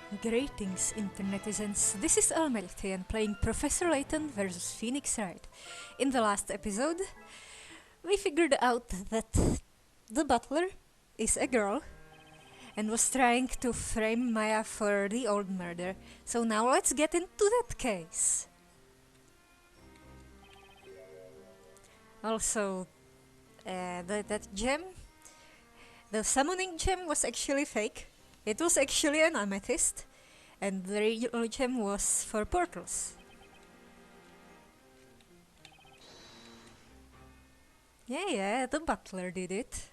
Greetings, internetizens. This is Elmerthien playing Professor Layton versus Phoenix Wright. In the last episode, we figured out that the butler is a girl and was trying to frame Maya for the old murder. So now let's get into that case. Also, that gem, the summoning gem was actually fake. It was actually an amethyst, and the real gem was for portals. Yeah, the butler did it.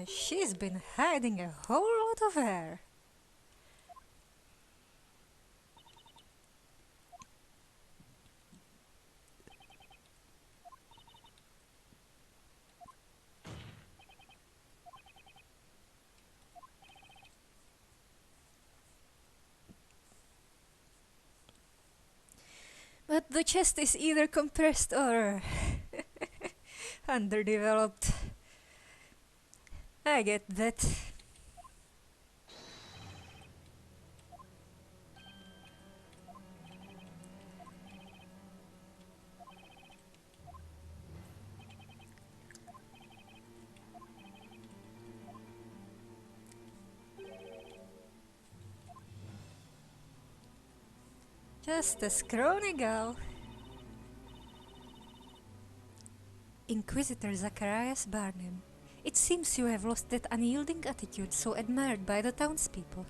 She's been hiding a whole lot of hair. But the chest is either compressed or underdeveloped. I get that. Just a scrawny gal. Inquisitor Zacharias Barnum. It seems you have lost that unyielding attitude so admired by the townspeople.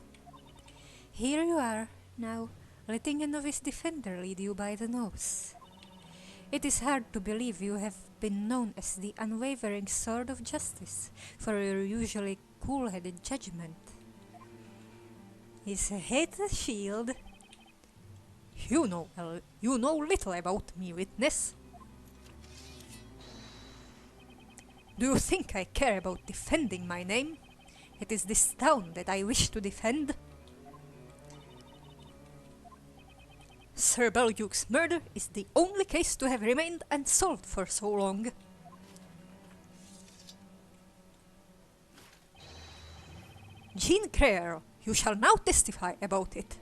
Here you are, now, letting a novice defender lead you by the nose. It is hard to believe you have been known as the unwavering sword of justice for your usually cool-headed judgment. Is hate a shield? You know little about me, witness. Do you think I care about defending my name? It is this town that I wish to defend. Sir Belduke's murder is the only case to have remained unsolved for so long. Jean Creer, you shall now testify about it.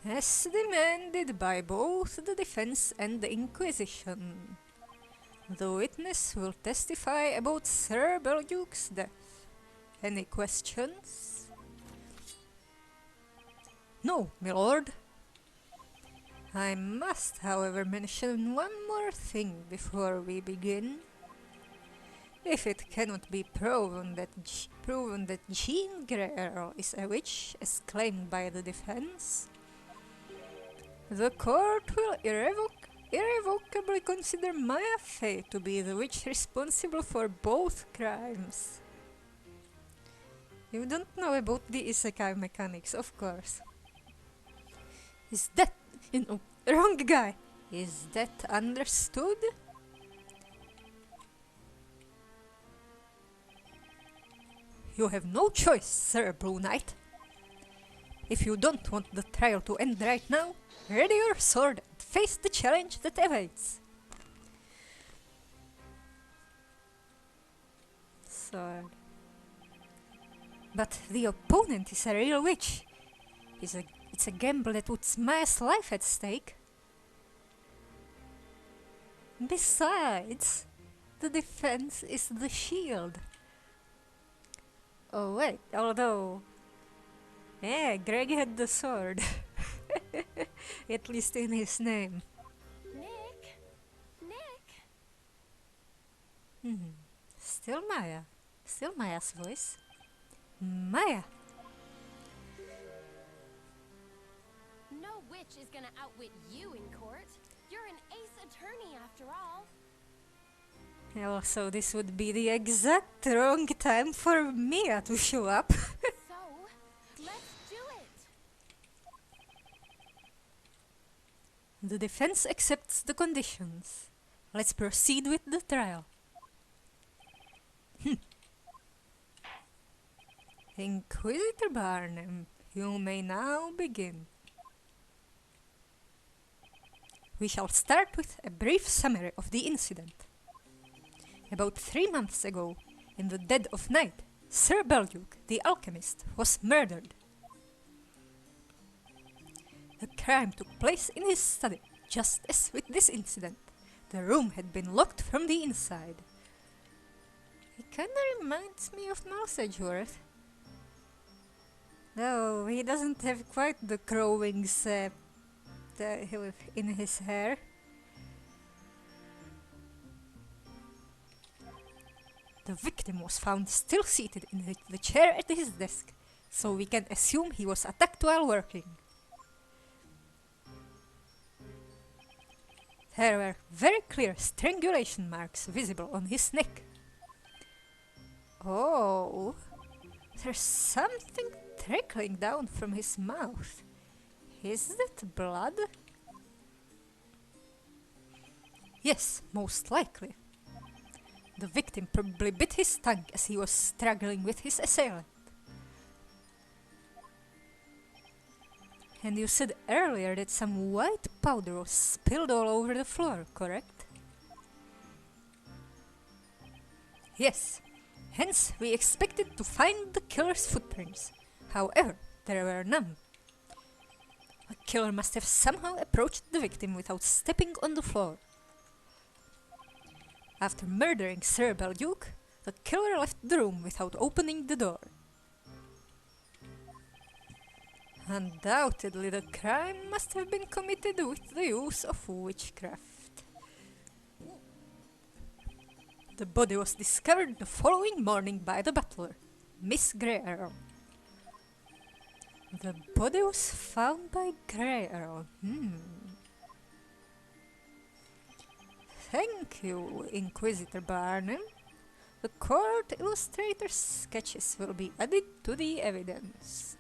As demanded by both the defense and the Inquisition. The witness will testify about Sir Belduke's death. Any questions? No, my lord. I must, however, mention one more thing before we begin. If it cannot be proven that Jean Grey is a witch, as claimed by the defense, the court will irrevocably consider Maya Fey to be the witch responsible for both crimes. You don't know about the isekai mechanics, of course. Is that... wrong guy! Is that understood? You have no choice, Sir Blue Knight. If you don't want the trial to end right now, ready your sword and face the challenge that awaits. Sword. But the opponent is a real witch. It's a gamble that puts Maya's life at stake. Besides, the defense is the shield. Oh wait, although... yeah, Greg had the sword. At least in his name. Nick! Still Maya. Still Maya's voice. Maya! No witch is gonna outwit you in court. You're an ace attorney after all. Also, this would be the exact wrong time for Mia to show up. So, let's do it! The defense accepts the conditions. Let's proceed with the trial. Inquisitor Barnum, you may now begin. We shall start with a brief summary of the incident. About 3 months ago, in the dead of night, Sir Belduke, the alchemist, was murdered. The crime took place in his study, just as with this incident. The room had been locked from the inside. He kinda reminds me of Mouse Edgeworth. No, he doesn't have quite the crowings in his hair. The victim was found still seated in the chair at his desk, so we can assume he was attacked while working. There were very clear strangulation marks visible on his neck. Oh, there's something trickling down from his mouth. Is that blood? Yes, most likely. The victim probably bit his tongue as he was struggling with his assailant. And you said earlier that some white powder was spilled all over the floor, correct? Yes, hence we expected to find the killer's footprints. However, there were none. The killer must have somehow approached the victim without stepping on the floor. After murdering Sir Belduke, the killer left the room without opening the door. Undoubtedly, the crime must have been committed with the use of witchcraft. The body was discovered the following morning by the butler, Miss Grey Earl. The body was found by Grey Earl. Thank you, Inquisitor Barnum. The court illustrator's sketches will be added to the evidence.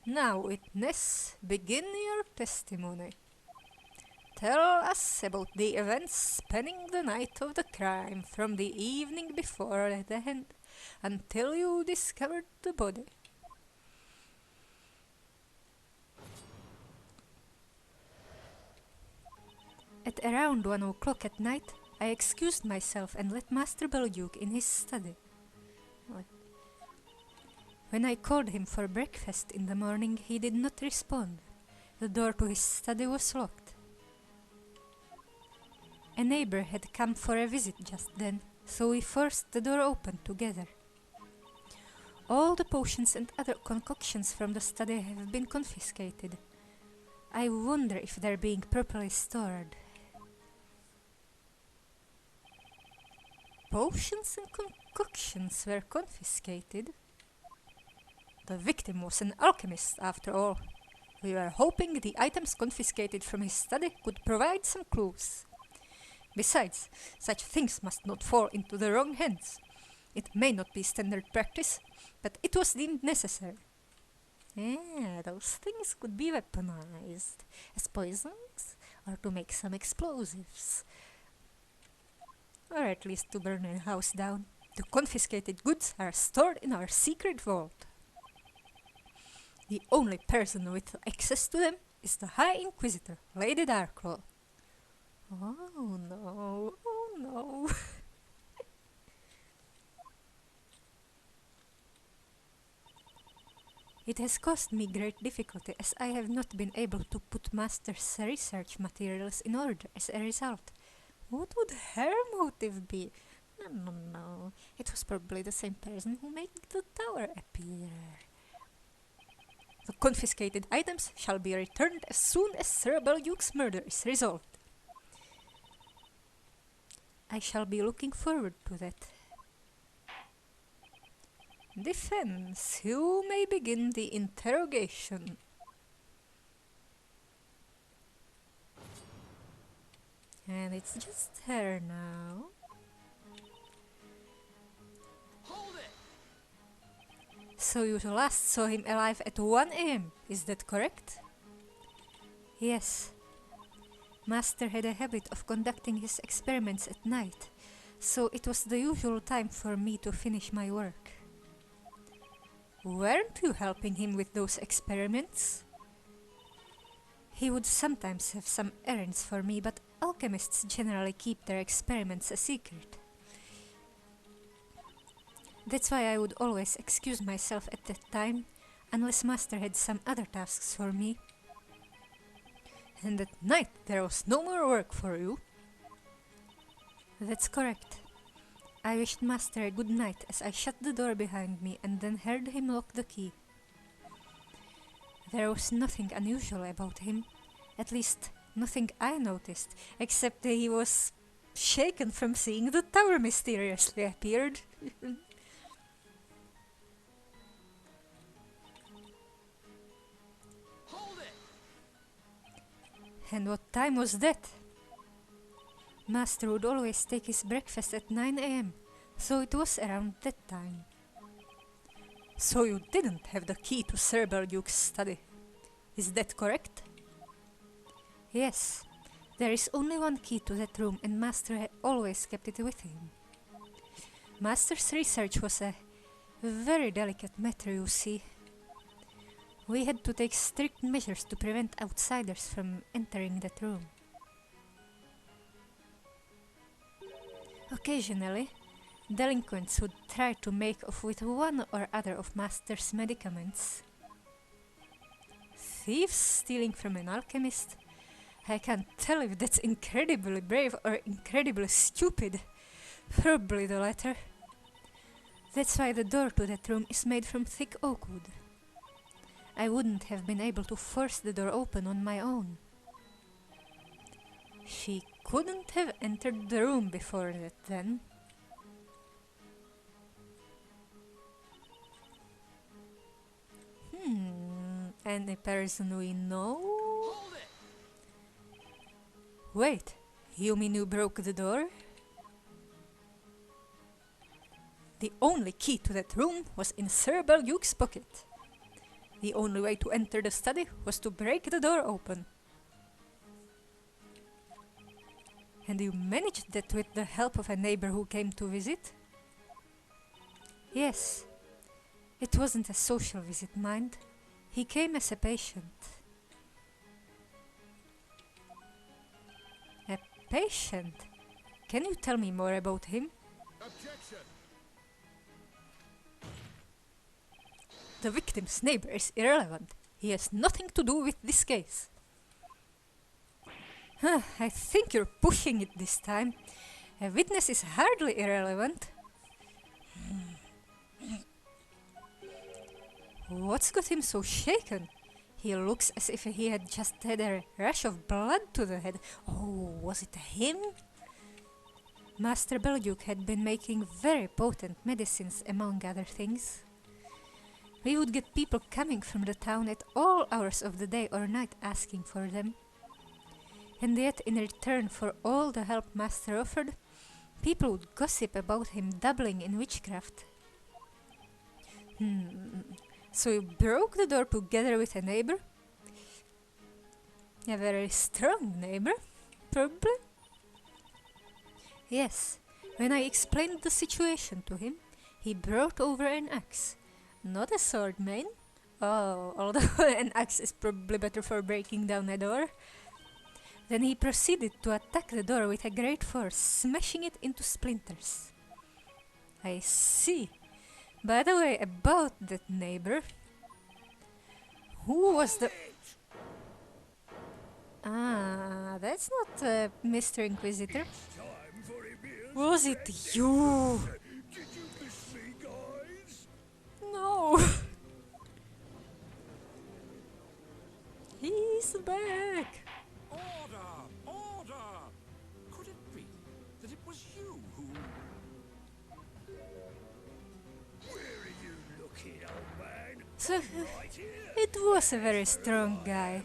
Now, witness, begin your testimony. Tell us about the events spanning the night of the crime from the evening before the end until you discovered the body. At around 1 o'clock at night, I excused myself and let Master Belduke in his study. When I called him for breakfast in the morning, he did not respond. The door to his study was locked. A neighbor had come for a visit just then, so we forced the door open together. All the potions and other concoctions from the study have been confiscated. I wonder if they're being properly stored. Potions and concoctions were confiscated? The victim was an alchemist, after all. We were hoping the items confiscated from his study could provide some clues. Besides, such things must not fall into the wrong hands. It may not be standard practice, but it was deemed necessary. Those things could be weaponized as poisons or to make some explosives. Or at least to burn a house down. The confiscated goods are stored in our secret vault. The only person with access to them is the High Inquisitor, Lady Darklaw. Oh no, oh no. It has caused me great difficulty as I have not been able to put Master's research materials in order as a result. What would her motive be? No. It was probably the same person who made the tower appear. The confiscated items shall be returned as soon as Sir Belduke's murder is resolved. I shall be looking forward to that. Defense, you may begin the interrogation. And it's just her now. Hold it! So you last saw him alive at 1 a.m., is that correct? Yes. Master had a habit of conducting his experiments at night. so it was the usual time for me to finish my work. Weren't you helping him with those experiments? He would sometimes have some errands for me, but alchemists generally keep their experiments a secret. That's why I would always excuse myself at that time, unless Master had some other tasks for me. And at night there was no more work for you. That's correct. I wished Master a good night as I shut the door behind me and then heard him lock the key. There was nothing unusual about him, at least nothing I noticed, except that he was shaken from seeing the tower mysteriously appeared. Hold it! And what time was that? Master would always take his breakfast at 9 a.m., so it was around that time. So you didn't have the key to Sir Belduke's study. Is that correct? Yes, there is only one key to that room and Master had always kept it with him. Master's research was a very delicate matter, you see. We had to take strict measures to prevent outsiders from entering that room. Occasionally, delinquents would try to make off with one or other of Master's medicaments. Thieves stealing from an alchemist? I can't tell if that's incredibly brave or incredibly stupid. Probably the latter. That's why the door to that room is made from thick oak wood. I wouldn't have been able to force the door open on my own. She couldn't have entered the room before that, then. Any person we know? Hold it! Wait, you mean you broke the door? The only key to that room was in Sir Belduke's pocket. The only way to enter the study was to break the door open. And you managed that with the help of a neighbor who came to visit? Yes. It wasn't a social visit, mind. He came as a patient. A patient? Can you tell me more about him? Objection! The victim's neighbor is irrelevant. He has nothing to do with this case. I think you're pushing it this time. A witness is hardly irrelevant. What's got him so shaken? He looks as if he had just had a rush of blood to the head. Oh, was it him? Master Belduke had been making very potent medicines, among other things. We would get people coming from the town at all hours of the day or night asking for them. And yet, in return for all the help Master offered, people would gossip about him dabbling in witchcraft. So you broke the door together with a neighbor? A very strong neighbor, probably? Yes, when I explained the situation to him, he brought over an axe. Not a sword, man. Oh, although an axe is probably better for breaking down a door. Then he proceeded to attack the door with a great force, smashing it into splinters. I see. By the way, about that neighbor... Who was the... Ah, that's not Mr. Inquisitor. Was it you? Did you miss me, guys? No. He's back. Order! Order! Could it be that it was you who... Where are you looking, old man? So, Right here! it was a very strong guy.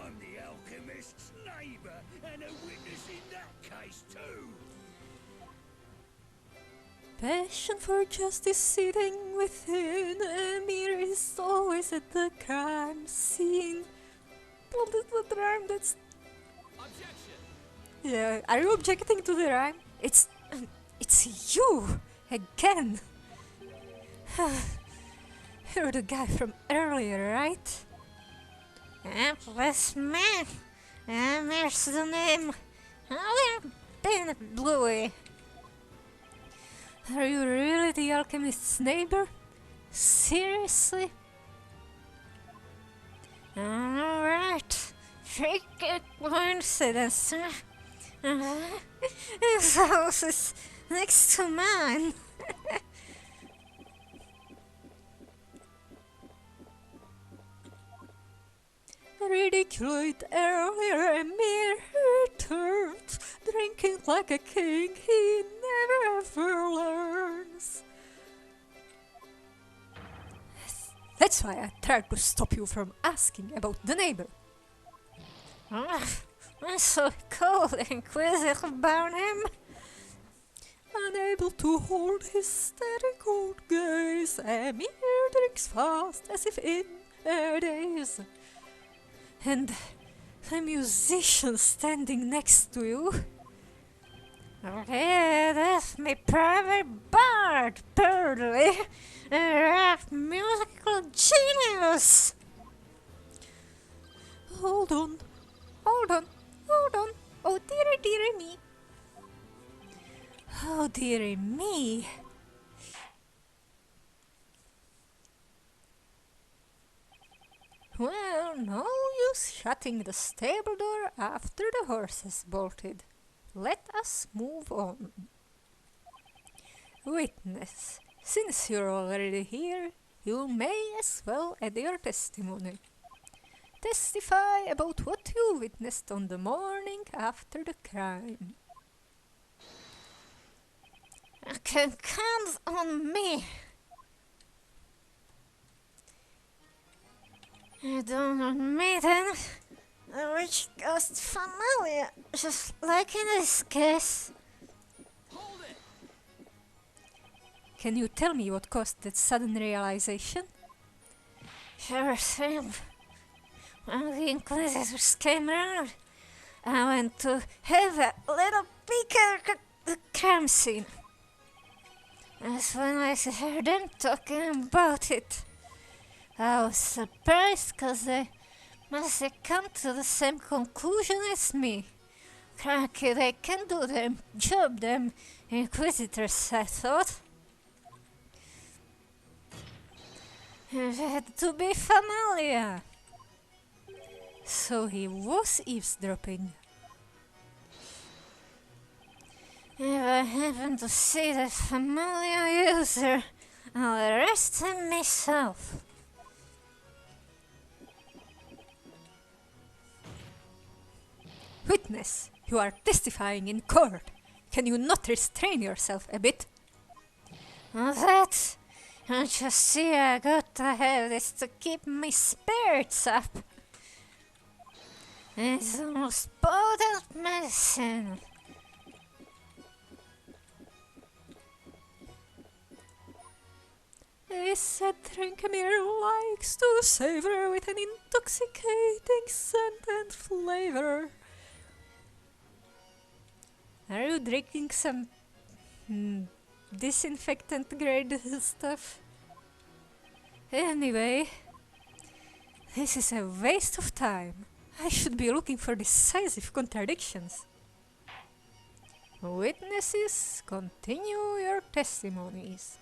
I'm the alchemist's neighbour and a witness in that case too. Passion for justice sitting within. Emir is always at the crime scene. What is the crime that's... Objection! Yeah, are you objecting to the rhyme? It's you again. You're the guy from earlier, right? That's me. Here's the name. I've been Bluey. Are you really the alchemist's neighbor? Seriously? Alright. Freaky coincidence. His house is next to mine. Ridiculed earlier, Emir returned, drinking like a king he never ever learns. That's why I tried to stop you from asking about the neighbor. I'm so cold and inquisitive about him. Unable to hold his steady cold gaze, Emir drinks fast as if in air days. And a musician standing next to you. Okay, that's my private bard, Birdley, a rap musical genius. Hold on. Oh, dearie me. Oh, dearie me. Well, no use shutting the stable door after the horses bolted. Let us move on. Witness, since you're already here, you may as well add your testimony. Testify about what you witnessed on the morning after the crime. You can count on me. I don't meet him. A rich ghost familiar, just like in this case. Hold it! Can you tell me what caused that sudden realization? Sure thing. When the Inquisitors came around, I went to have a little peek at the crime scene. That's when I heard them talking about it. I was surprised because they must have come to the same conclusion as me. Cranky, they can do their job, them Inquisitors, I thought. It had to be familiar. So he was eavesdropping. If I happen to see that familiar user, I'll arrest him myself. Witness, you are testifying in court. Can you not restrain yourself a bit? That? You just see, I got to have this to keep my spirits up. It's the most potent medicine. They said Drinkemere likes to savor with an intoxicating scent and flavor. Are you drinking some disinfectant grade stuff? Anyway, this is a waste of time. I should be looking for decisive contradictions. Witnesses, continue your testimonies.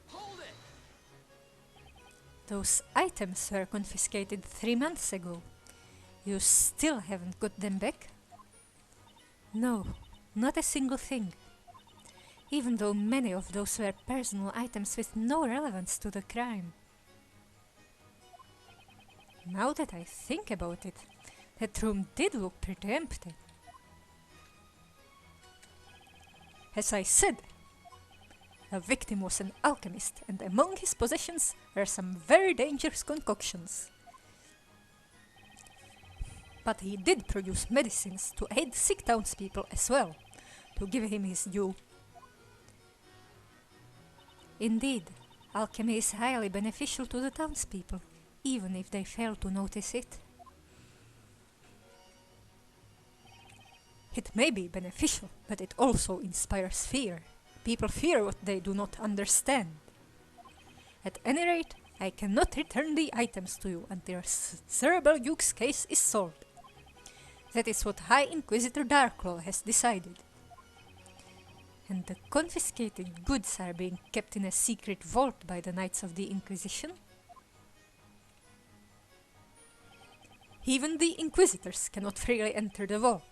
Hold it! Those items were confiscated 3 months ago. You still haven't got them back? No, not a single thing. Even though many of those were personal items with no relevance to the crime. Now that I think about it, that room did look pretty empty. As I said, the victim was an alchemist, and among his possessions were some very dangerous concoctions. But he did produce medicines to aid sick townspeople as well, to give him his due. Indeed, Alchemy is highly beneficial to the townspeople, even if they fail to notice it. It may be beneficial, but it also inspires fear. People fear what they do not understand. At any rate, I cannot return the items to you until Sir Belduke's case is solved. That is what High Inquisitor Darklaw has decided. And the confiscated goods are being kept in a secret vault by the Knights of the Inquisition. Even the Inquisitors cannot freely enter the vault.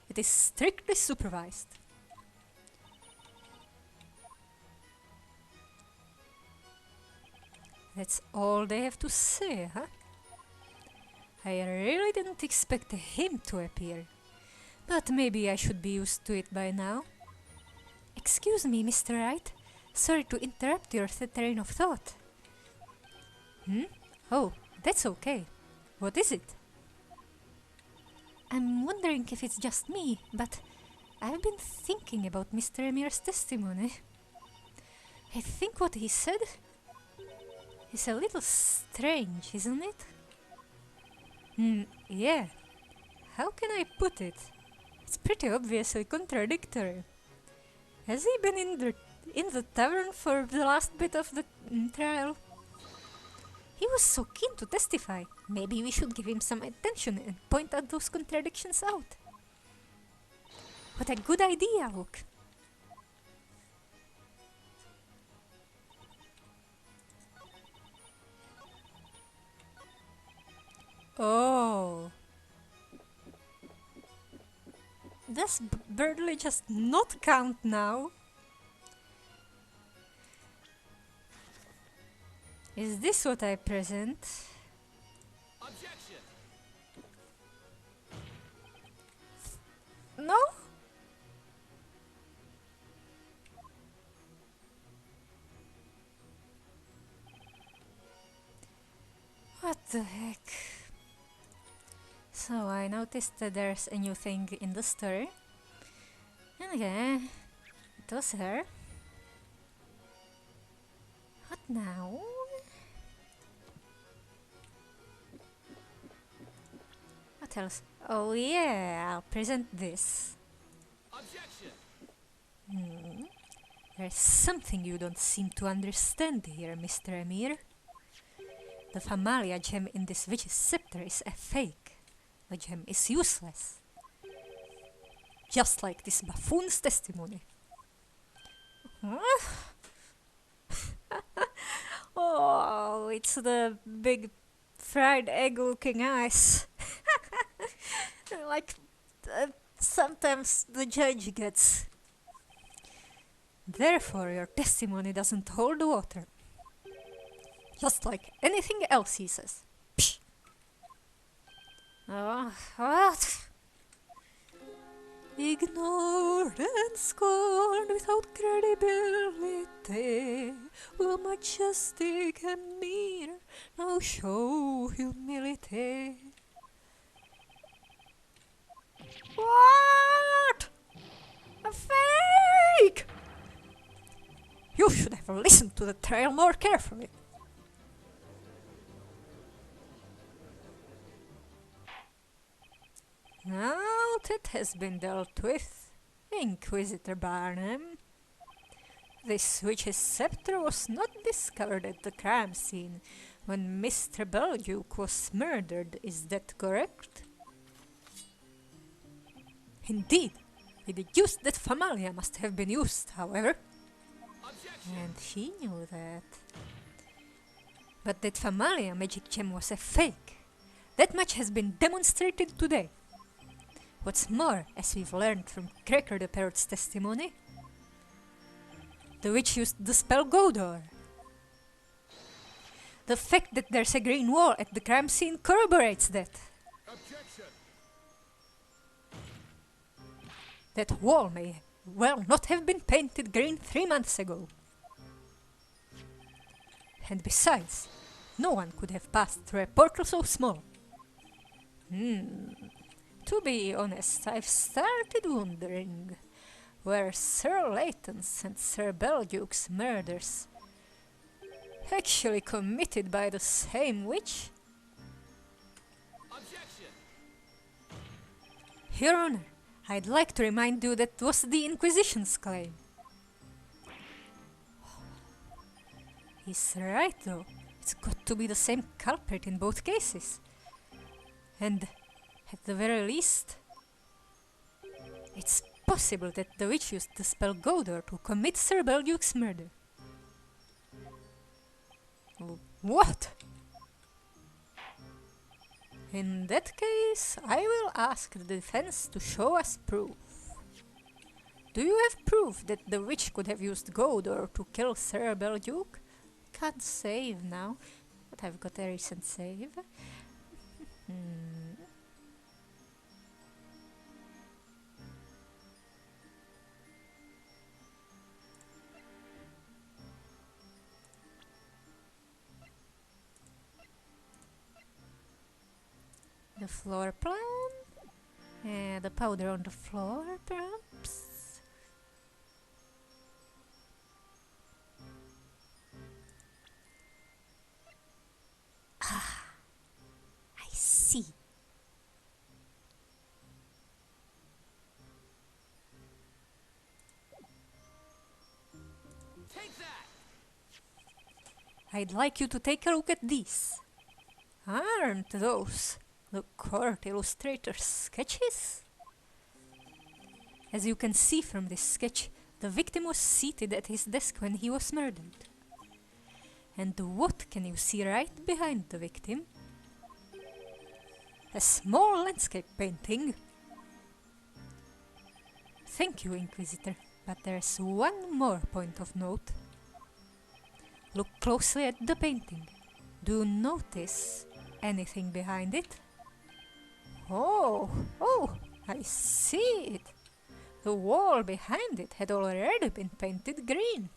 It is strictly supervised. That's all they have to say, huh? I really didn't expect him to appear, but maybe I should be used to it by now. Excuse me, Mr. Wright. Sorry to interrupt your train of thought. Oh, that's okay. What is it? I'm wondering if it's just me, but I've been thinking about Mr. Emir's testimony. I think what he said is a little strange, isn't it? Yeah. How can I put it? It's pretty obviously contradictory. Has he been in the tavern for the last bit of the trial? He was so keen to testify. Maybe we should give him some attention and point out those contradictions out. What a good idea, look. Oh. Does Birdley just not count now? Is this what I present? Objection! No? What the heck? So I noticed that there's a new thing in the story. And yeah, it was her. What now? What else? Oh yeah, I'll present this. Objection! There's something you don't seem to understand here, Mr. Emir. The Familia gem in this witch's scepter is a fake. The gem is useless. Just like this buffoon's testimony. Huh? Oh, it's the big fried egg looking eyes. Like sometimes the judge gets. Therefore your testimony doesn't hold water. Just like anything else he says. Psh. What? Ignored and scorned without credibility, will majestic Emir now show humility? What? A fake! You should have listened to the trial more carefully. Now that has been dealt with, Inquisitor Barnum. This witch's scepter was not discovered at the crime scene when Mr. Belduke was murdered, is that correct? Indeed, he deduced that Familia must have been used, however. Objection! And he knew that. But that Familia magic gem was a fake. That much has been demonstrated today. What's more, as we've learned from Cracker the Parrot's testimony, the witch used the spell Godor. The fact that there's a green wall at the crime scene corroborates that. Objection! That wall may well not have been painted green 3 months ago. And besides, no one could have passed through a portal so small. To be honest, I've started wondering where Sir Layton's and Sir Belduke's murders Actually committed by the same witch? Objection! Your Honor, I'd like to remind you that was the Inquisition's claim. He's right though. It's got to be the same culprit in both cases. And at the very least, it's possible that the witch used the spell Godor to commit Sir Belduke's murder. What? In that case, I will ask the defense to show us proof. Do you have proof that the witch could have used Godor to kill Sir Belduke? Can't save now, but I've got a recent save. The floor plan? The powder on the floor, perhaps? Ah, I see. Take that! I'd like you to take a look at these. Aren't those the court illustrator's sketches? As you can see from this sketch, the victim was seated at his desk when he was murdered. And what can you see right behind the victim? A small landscape painting. Thank you, Inquisitor, but there's one more point of note. Look closely at the painting. Do you notice anything behind it? Oh, I see it. The wall behind it had already been painted green.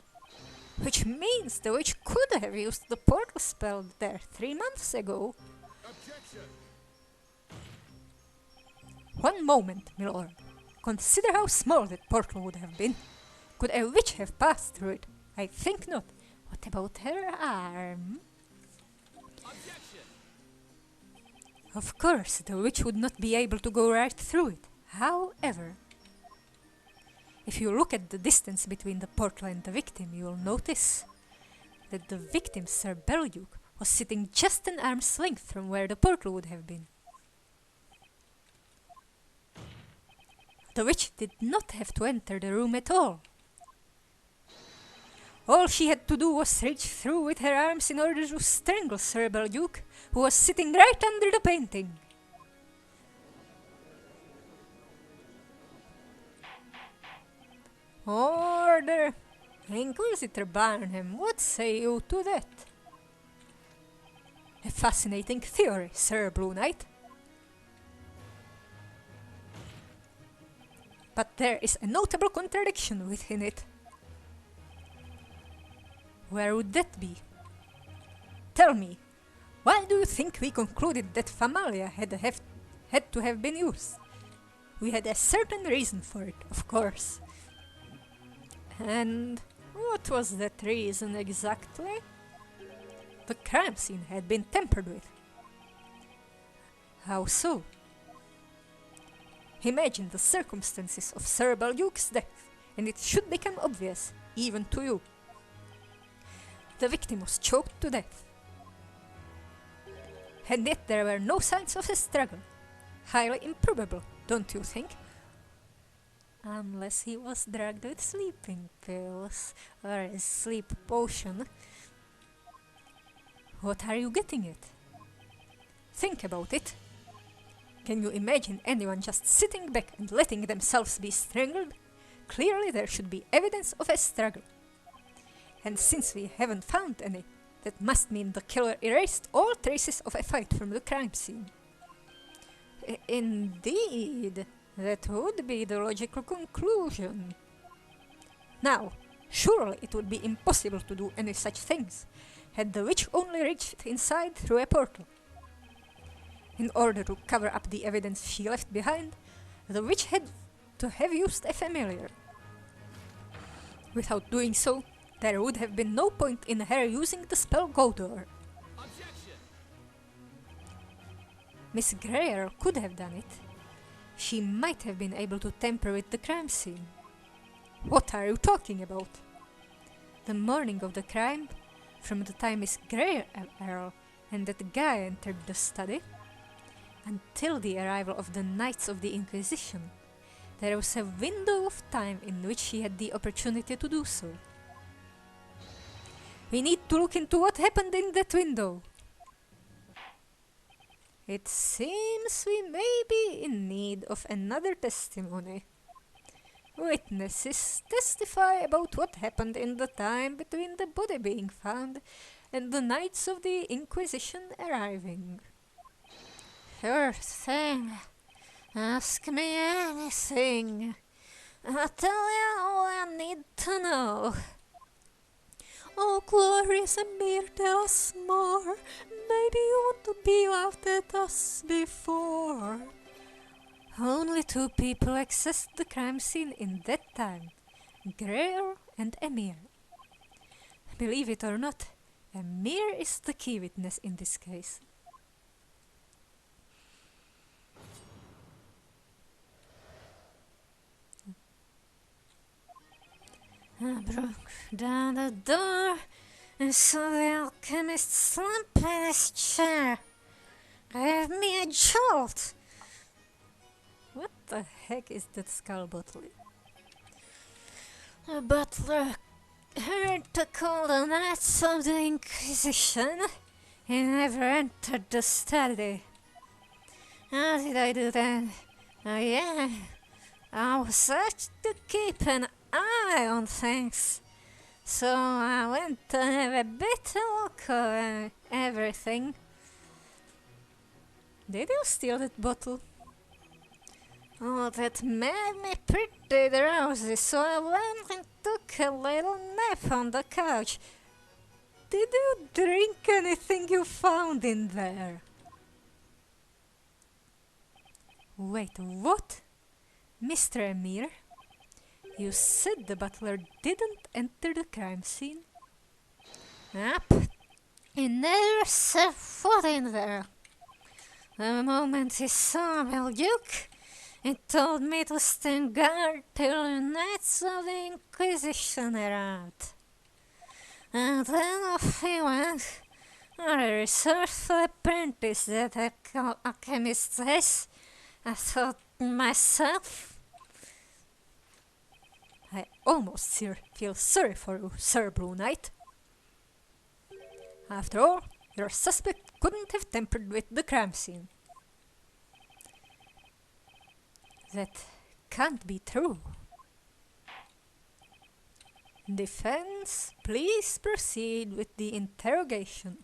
Which means the witch could have used the portal spell there 3 months ago. Objection! One moment, my lord. Consider how small that portal would have been. Could a witch have passed through it? I think not. What about her arm? Objection! Of course, the witch would not be able to go right through it. However, if you look at the distance between the portal and the victim, you will notice that the victim, Sir Belduke, was sitting just an arm's length from where the portal would have been. The witch did not have to enter the room at all. All she had to do was reach through with her arms in order to strangle Sir Belduke, who was sitting right under the painting. Order! Inquisitor Barnham, what say you to that? A fascinating theory, Sir Blue Knight. But there is a notable contradiction within it. Where would that be? Tell me, why do you think we concluded that Familia had to have been used? We had a certain reason for it, of course. And what was that reason exactly? The crime scene had been tampered with. How so? Imagine the circumstances of Sir Belduke's death, and it should become obvious, even to you. The victim was choked to death. And yet there were no signs of a struggle. Highly improbable, don't you think? Unless he was drugged with sleeping pills or a sleep potion. What are you getting at? Think about it. Can you imagine anyone just sitting back and letting themselves be strangled? Clearly there should be evidence of a struggle. And since we haven't found any, that must mean the killer erased all traces of a fight from the crime scene. Indeed, that would be the logical conclusion. Now, surely it would be impossible to do any such things, had the witch only reached inside through a portal. In order to cover up the evidence she left behind, the witch had to have used a familiar. Without doing so, There would have been no point in her using the spell Godor. Objection! Miss Greer could have done it. She might have been able to tamper with the crime scene. What are you talking about? The morning of the crime, from the time Miss Greer and that guy entered the study, until the arrival of the Knights of the Inquisition, there was a window of time in which she had the opportunity to do so. We need to look into what happened in that window. It seems we may be in need of another testimony. Witnesses testify about what happened in the time between the body being found and the Knights of the Inquisition arriving. Sure thing. Ask me anything. I'll tell you all I need to know. Oh, glorious Emir, tell us more. Maybe you want to be laughed at us before. Only two people accessed the crime scene in that time, Greer and Emir. Believe it or not, Emir is the key witness in this case. I broke down the door and saw the alchemist slump in his chair. Gave me a jolt. What the heck is that skull bottle? The butler heard to call the Knights of the Inquisition. He never entered the study. How did I do that? Oh yeah, I was asked to keep an eye on things. So I went to have a better look at everything. Did you steal that bottle? Oh, that made me pretty drowsy, so I went and took a little nap on the couch. Did you drink anything you found in there? Wait, what? Mr. Emir? You said the butler didn't enter the crime scene? Yep. He never set foot in there. The moment he saw Belduke, he told me to stand guard till the Knights of the Inquisition arrived. And then off he went, a resourceful apprentice that a alchemist is. I thought myself, I almost feel sorry for you, Sir Blue Knight. After all, your suspect couldn't have tampered with the crime scene. That can't be true. Defense, please proceed with the interrogation.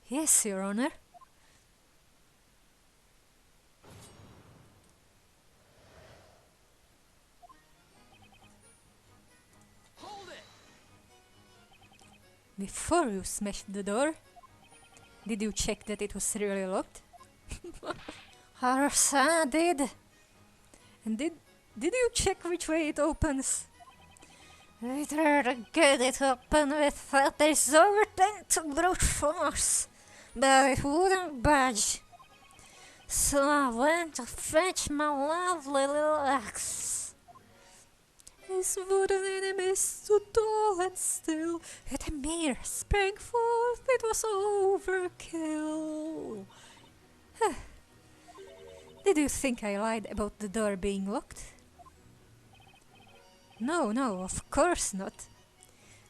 Yes, Your Honor. Hold it! Before you smashed the door, did you check that it was really locked? Course I did. And did you check which way it opens? I tried to get it open without resorting to brute force, but it wouldn't budge. So I went to fetch my lovely little axe. His wooden enemy stood tall and still, yet Emir sprang forth. It was overkill. Did you think I lied about the door being locked? No, of course not.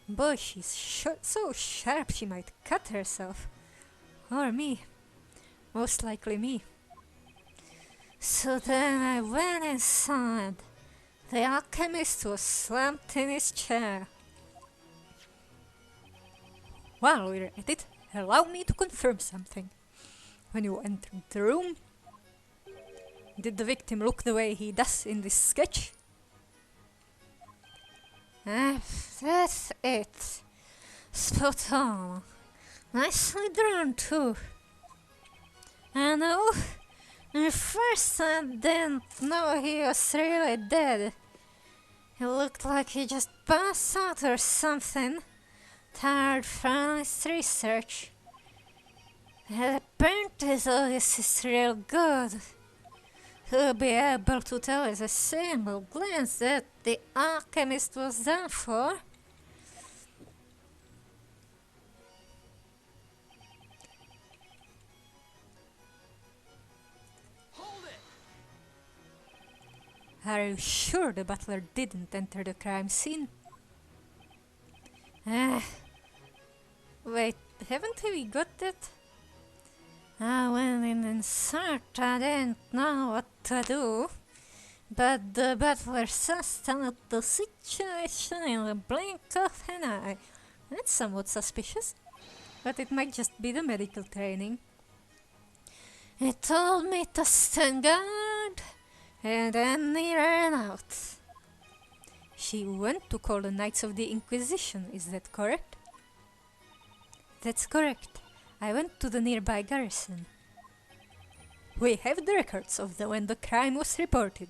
Boy, she's so sharp she might cut herself. Or me. Most likely me. So then I went inside. The alchemist was slumped in his chair. While we're at it, allow me to confirm something. When you entered the room, did the victim look the way he does in this sketch? That's it. Spot on. Nicely drawn too. I know. At first I didn't know he was really dead. He looked like he just passed out or something, tired from his research. The apprentice is real good. He'll be able to tell us a single glance that the alchemist was done for. Hold it! Are you sure the butler didn't enter the crime scene? Wait, haven't we got that? I went in and searched, I didn't know what to do. But the butler sussed out the situation in the blink of an eye. That's somewhat suspicious, but it might just be the medical training. He told me to stand guard, and then he ran out. She went to call the Knights of the Inquisition, is that correct? That's correct. I went to the nearby garrison. We have the records of when the crime was reported.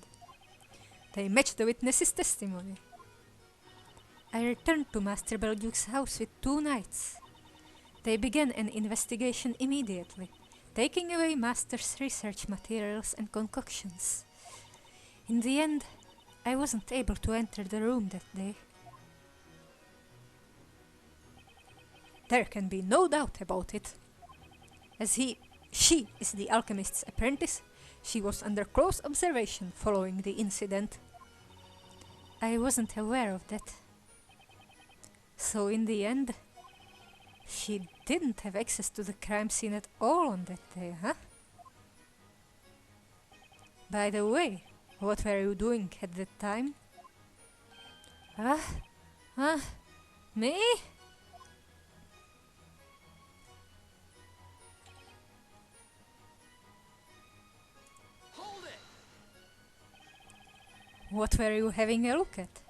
They match the witness's testimony. I returned to Master Belduke's house with 2 knights. They began an investigation immediately, taking away Master's research materials and concoctions. In the end, I wasn't able to enter the room that day. There can be no doubt about it. As she is the alchemist's apprentice, she was under close observation following the incident. I wasn't aware of that. So in the end, she didn't have access to the crime scene at all on that day, huh? By the way, what were you doing at that time? Me? Hold it! What were you having a look at?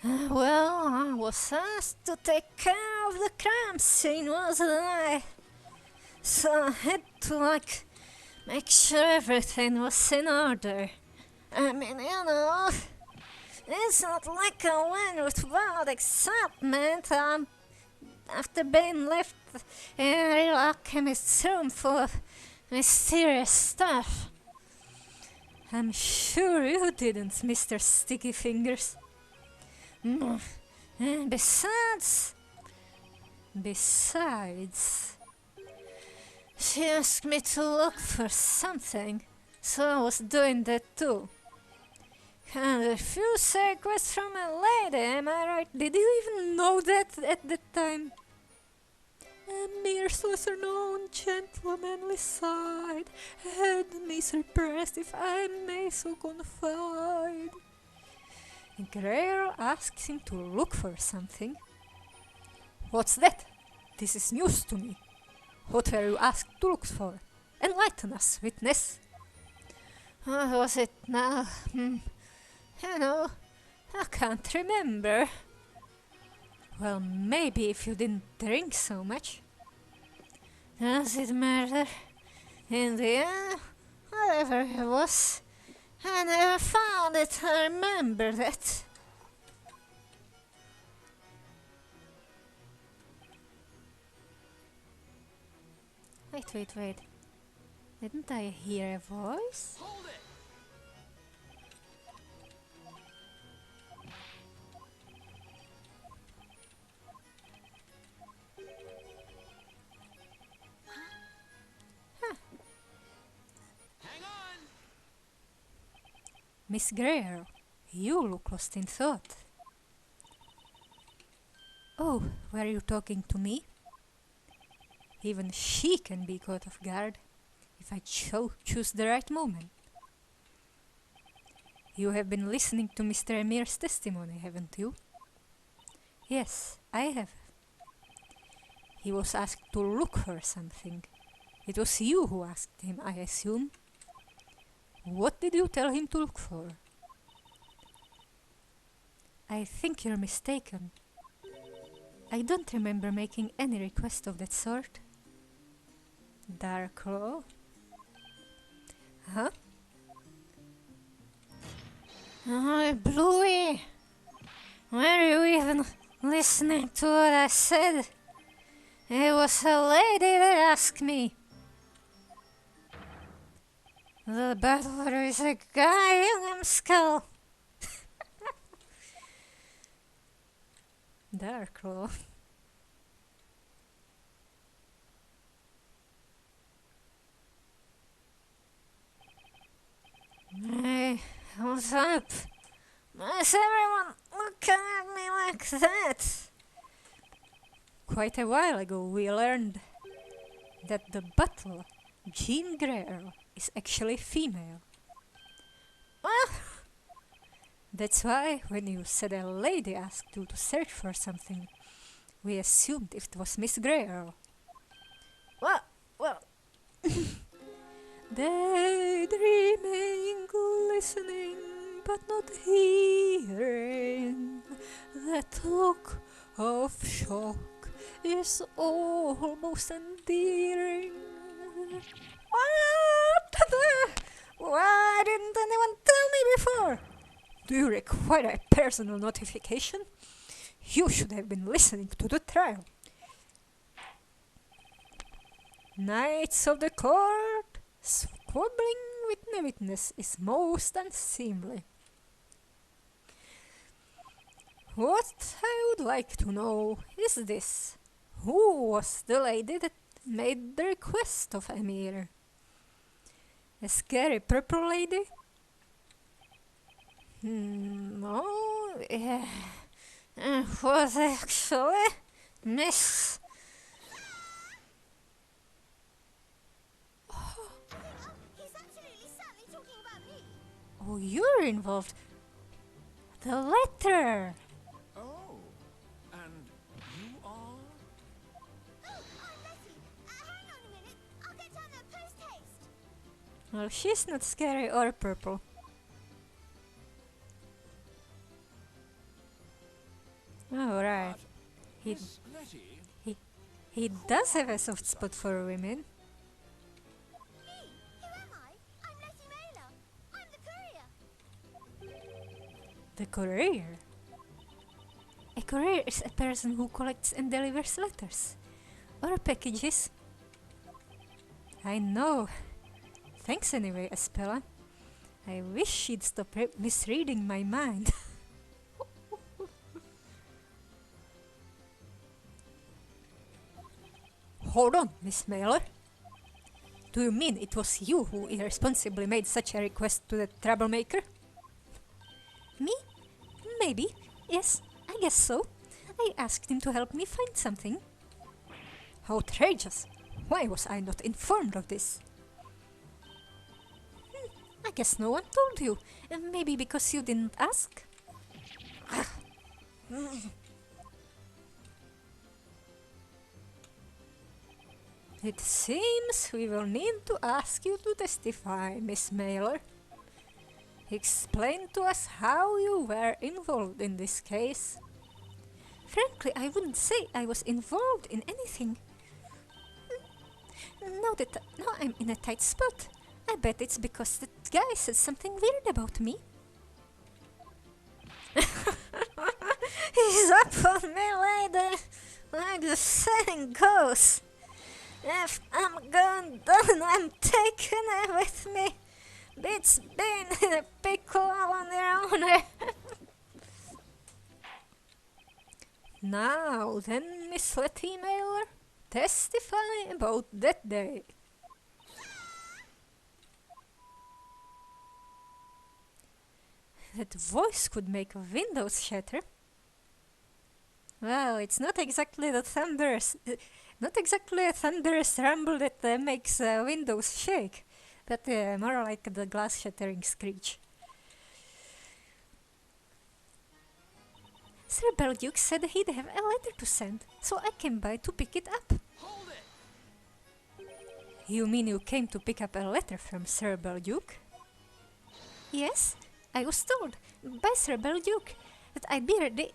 Well, I was asked to take care of the crime scene, wasn't I? So I had to, make sure everything was in order. I mean, it's not like I went with wild excitement. After being left in a real alchemist's room full of mysterious stuff. I'm sure you didn't, Mr. Sticky Fingers. And besides, she asked me to look for something, so I was doing that too. And a few requests from a lady, am I right? Did you even know that at the time? A mere lesser-known gentlemanly side had me surprised, if I may so confide. Greer asked him to look for something. What's that? This is news to me. What were you asked to look for? Enlighten us, witness. What was it now? I can't remember. Well, maybe if you didn't drink so much. Does it matter? In the end, whatever it was, I never found it. I remember that. Wait. Didn't I hear a voice? Hold it! Hang on! Miss Greer, you look lost in thought. Oh, were you talking to me? Even she can be caught off guard if I choose the right moment. You have been listening to Mr. Emir's testimony, haven't you? Yes, I have. He was asked to look for something. It was you who asked him, I assume. What did you tell him to look for? I think you're mistaken. I don't remember making any request of that sort. Darklaw? Huh? Oh, Bluey! Were you even listening to what I said? It was a lady that asked me. The butler is a guy in skull. Darklaw. Hey, what's up? Why is everyone looking at me like that? Quite a while ago we learned that the butler, Jean Grey, is actually female. Well, that's why when you said a lady asked you to search for something, we assumed it was Miss Grey. Well, daydreaming, listening, but not hearing. That look of shock is almost endearing. What the? Why didn't anyone tell me before? Do you require a personal notification? You should have been listening to the trial. Knights of the court, squabbling with the witness is most unseemly. What I would like to know is this. Who was the lady that made the request of Amir? A scary purple lady? No, yeah. It was actually Miss... He's absolutely certainly talking about me. Oh, you're involved. The letter! Oh, and you are? I'm Letty. Hang on a minute. I'll get down there post haste. Well, she's not scary or purple. Alright. He, Miss Letty? he does have a soft spot for women. Me? Who am I? I'm Letty Mailer. I'm the courier. The courier. A courier is a person who collects and delivers letters or packages. I know. Thanks anyway, Espella. I wish she'd stop misreading my mind. Hold on, Miss Mailer. Do you mean it was you who irresponsibly made such a request to the troublemaker? Me? Maybe. Yes, I guess so. I asked him to help me find something. Outrageous! Why was I not informed of this? I guess no one told you. Maybe because you didn't ask? It seems we will need to ask you to testify, Miss Mailer. Explain to us how you were involved in this case. Frankly, I wouldn't say I was involved in anything. Now I'm in a tight spot. I bet it's because that guy said something weird about me. He's up on me, lady, like the saying goes. If I'm gone down, I'm taking it with me. It's been in a pickle on their own. Now then, Miss Letty Mailer, testify about that day. That voice could make windows shatter. Well, it's not exactly the thunderous, not exactly a thunderous rumble that makes windows shake, but more like the glass shattering screech. Sir Belduke said he'd have a letter to send, so I came by to pick it up. Hold it! You mean you came to pick up a letter from Sir Belduke? Yes, I was told by Sir Belduke that I'd be ready.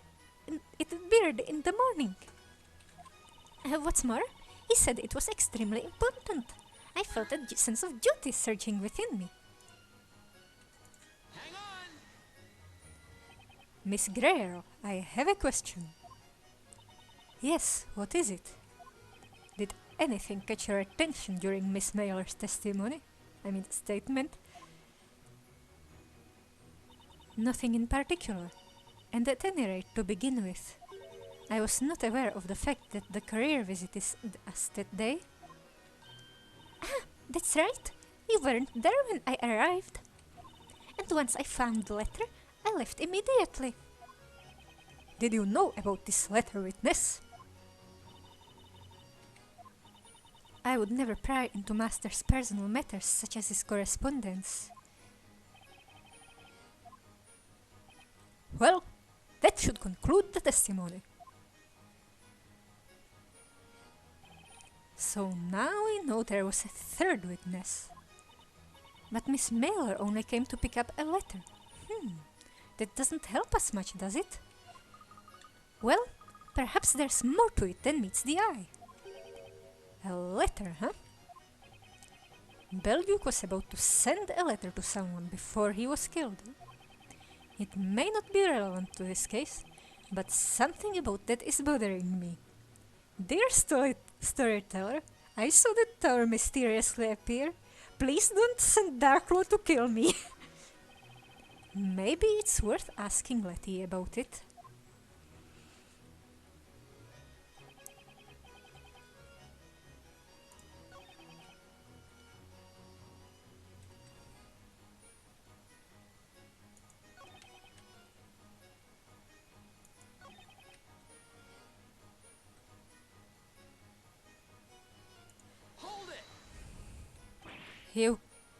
It would be ready in the morning. What's more, he said it was extremely important. I felt sense of duty surging within me. Hang on! Miss Greer, I have a question. Yes, what is it? Did anything catch your attention during Miss Mailer's statement? Nothing in particular, and at any rate, to begin with, I was not aware of the fact that the career visited us that day. Ah, that's right. You weren't there when I arrived. And once I found the letter, I left immediately. Did you know about this letter, witness? I would never pry into Master's personal matters such as his correspondence. Well, that should conclude the testimony. So now we know there was a third witness. But Miss Mailer only came to pick up a letter. That doesn't help us much, does it? Well, perhaps there's more to it than meets the eye. A letter, huh? Belduke was about to send a letter to someone before he was killed. It may not be relevant to this case, but something about that is bothering me. Dear storyteller, I saw the tower mysteriously appear. Please don't send Darklaw to kill me. Maybe it's worth asking Letty about it. You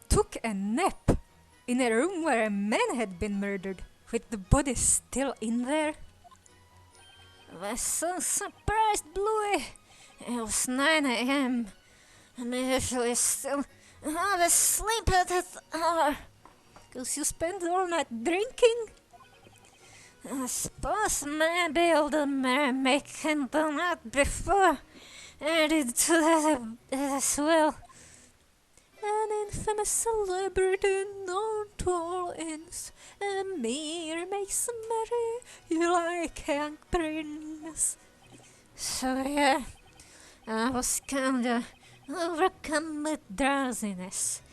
took a nap in a room where a man had been murdered, with the body still in there? I was so surprised, Bluey. It was 9 a.m. I'm usually still half asleep at that hour. 'Cause you spent all night drinking? I suppose maybe all the mermaid done that before added to that as well. An infamous celebrity known to all inns. A mere makes merry, you like Hank Prince. So yeah, I was kinda overcome with drowsiness.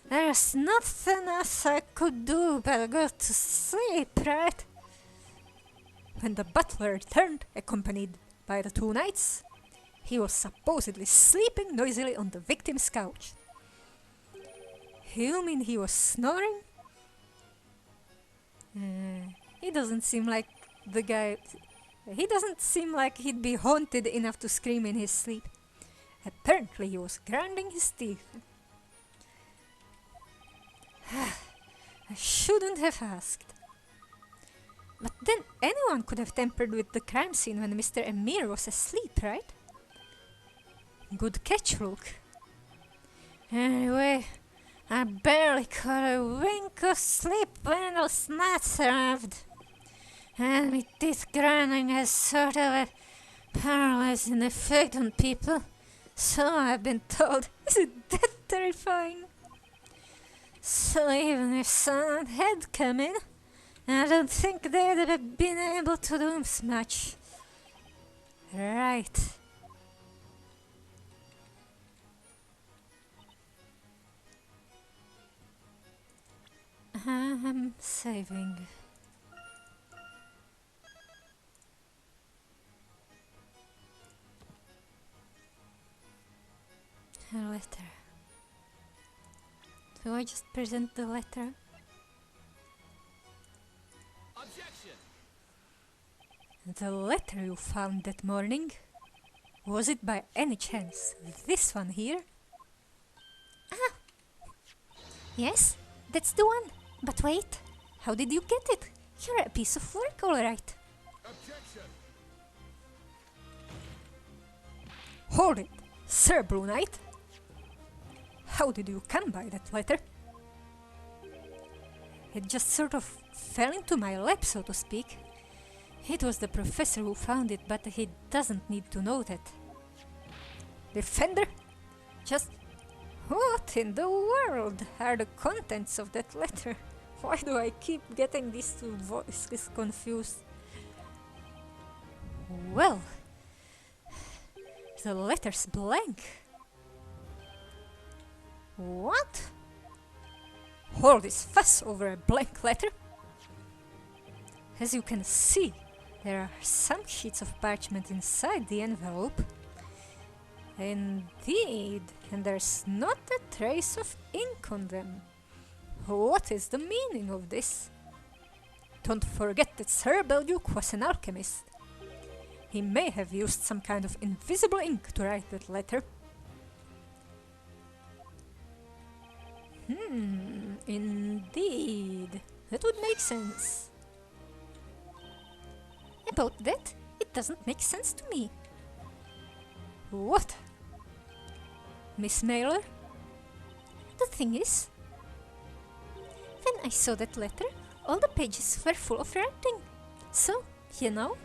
There's nothing else I could do but go to sleep, right? When the butler returned, accompanied by the 2 knights, he was supposedly sleeping noisily on the victim's couch. You mean he was snoring? He doesn't seem like the guy... He doesn't seem like he'd be haunted enough to scream in his sleep. Apparently he was grinding his teeth. I shouldn't have asked. But then anyone could have tampered with the crime scene when Mr. Emir was asleep, right? Good catch, Rook. Anyway, I barely caught a wink of sleep when those nights arrived. And my teeth grinding has sort of a paralyzing effect on people. So I've been told. Is it that terrifying? So even if someone had come in, I don't think they'd have been able to do much. Right. I'm saving. A letter. Do I just present the letter? Objection! The letter you found that morning? Was it by any chance this one here? Ah! Yes, that's the one. But wait, how did you get it? You're a piece of work, all right. Objection! Hold it, Sir Blue Knight. How did you come by that letter? It just sort of fell into my lap, so to speak. It was the professor who found it, but he doesn't need to know that. Defender? Just what in the world are the contents of that letter? Why do I keep getting these two voices confused? Well, the letter's blank. What? All this fuss over a blank letter? As you can see, there are some sheets of parchment inside the envelope. Indeed, and there's not a trace of ink on them. What is the meaning of this? Don't forget that Sir Belduke was an alchemist. He may have used some kind of invisible ink to write that letter. Indeed. That would make sense. About that, it doesn't make sense to me. What? Miss Mailer? The thing is, when I saw that letter, all the pages were full of writing. So, you know.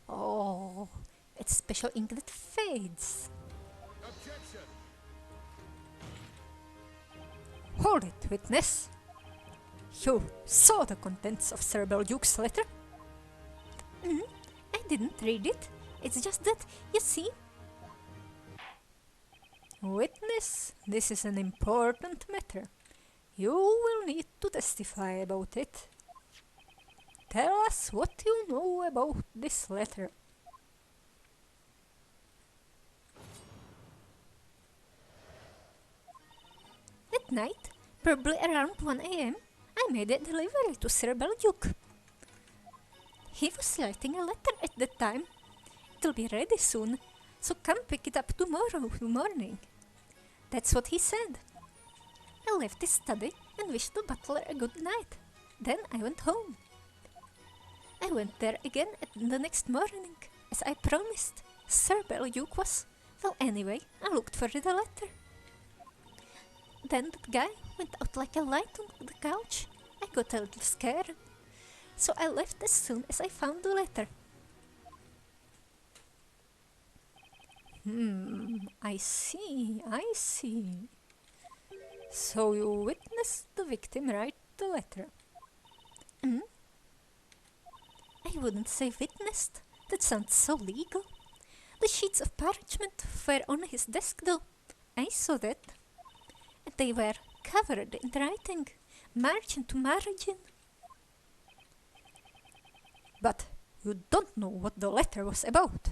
Oh, it's special ink that fades. Objection. Hold it, witness. You saw the contents of Sir Belduke's letter? I didn't read it. It's just that, you see. Witness, this is an important matter. You will need to testify about it. Tell us what you know about this letter. At night, probably around 1 a.m., I made a delivery to Sir Belduke. He was writing a letter at that time. It'll be ready soon, so come pick it up tomorrow morning. That's what he said. I left his study and wished the butler a good night. Then I went home. I went there again the next morning, as I promised. Sir Belduke was... Well, anyway, I looked for the letter. Then that guy went out like a light on the couch. I got a little scared, so I left as soon as I found the letter. I see. So you witnessed the victim write the letter? I wouldn't say witnessed. That sounds so legal. The sheets of parchment were on his desk though. I saw that. And they were covered in writing, margin to margin. But you don't know what the letter was about.